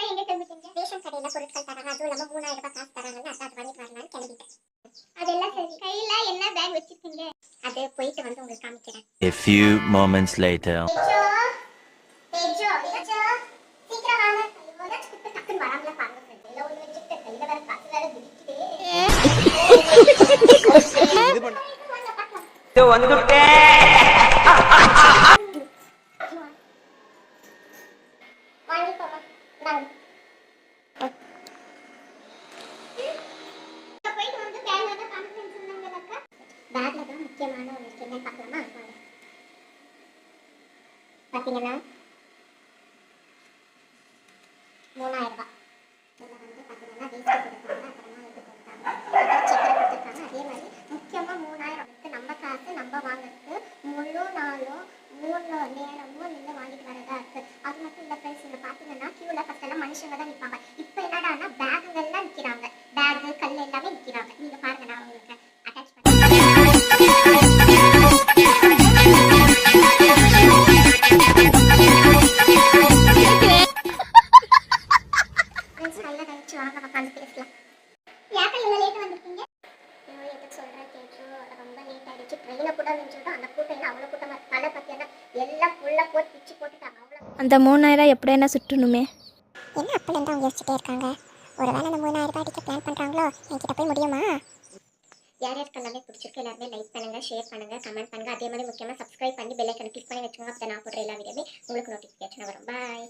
எங்க கிளம்பிட்டீங்க? ரேஷன் கடையில பொருட்கள் தராங்க, அதுவும் இல்லாம 3000 ரூபாய் காசு தராங்கல்ல, அது வாங்கிட்டு வரலான்னு கிளம்பிட்டேன். அதெல்லாம் சரி. கையில என்ன பேக் வச்சிருக்கீங்க? அது போயிட்டு வந்து உங்களுக்கு காமிக்கிறேன். A few moments later. தேஜோ, தேஜோ, தேஜோ, சீக்கிரம் வாங்க. ஏதாச்சும் குத்து டக்குன்னு வராமல பாருங்க. கையில ஒண்ணு வச்சுட்டு கையில வேற காசு வேற விரிக்குதே. இது பண்ண. இதோ வந்துட்டேன். வாங்கி போமா. வாங்க. போயிட்டு வந்து பேக்ல தான் காமிக்கிறேன்னு சொன்னாங்கல அக்கா. பேக்ல தான் முக்கியமான ஒன்று இருக்கு. என்ன பார்க்கலாமா? வாங்க. பாத்தீங்களா? 3000 ரூபாய். இதுல வந்து பாத்தீங்கன்னா வேஸ்ட் கொடுத்தாங்க, அப்புறமா இது கொடுத்தாங்க, அப்புறம் சக்கரை கொடுத்துருக்காங்க. அதே மாதிரி முக்கியமா 3000 நம்ம காசு நம்ம வாங்குறதுக்கு முழு நாளும் 3 நேரமும் நின்று வாங்கிட்டு வரதா இருக்கு. அது மட்டும் இல்ல ஃப்ரெண்ட்ஸ், இங்க பாத்தீங்கன்னா கியூல ஃபர்ஸ்ட் எல்லாம் மனுஷங்க தான் நிற்பாங்க. இப்போ என்னடான்னா பேகுங்கள்லாம் நிற்கிறாங்க. பேகு கல் எல்லாமே நிற்கிறாங்க. நீங்க பாருங்க, நான் உங்களுக்கு அட்டாச் பண்ணி அந்த 3000 எப்படின்னா சுட்டணுமே. என்ன அப்பலேருந்து அவங்க யோசிச்சுட்டே இருக்காங்க. ஒருவேளை அந்த 3000 ரூபாய் அடிக்க பிளான் பண்ணுறாங்களோ? என்கிட்ட போய் முடியுமா? யார் யாருக்கு எல்லாமே பிடிச்சிருக்கு எல்லாருமே லைக் பண்ணுங்க, ஷேர் பண்ணுங்க, கமெண்ட் பண்ணுங்க. அதே மாதிரி முக்கியமாக சப்ஸ்கிரைப் பண்ணி பெல் ஐக்கனை கிளிக் பண்ணி வச்சுக்கோங்க. அப்போ நான் போடுற எல்லா வீடியோமே உங்களுக்கு நோட்டிஃபிகேஷன் வரும். பாய்.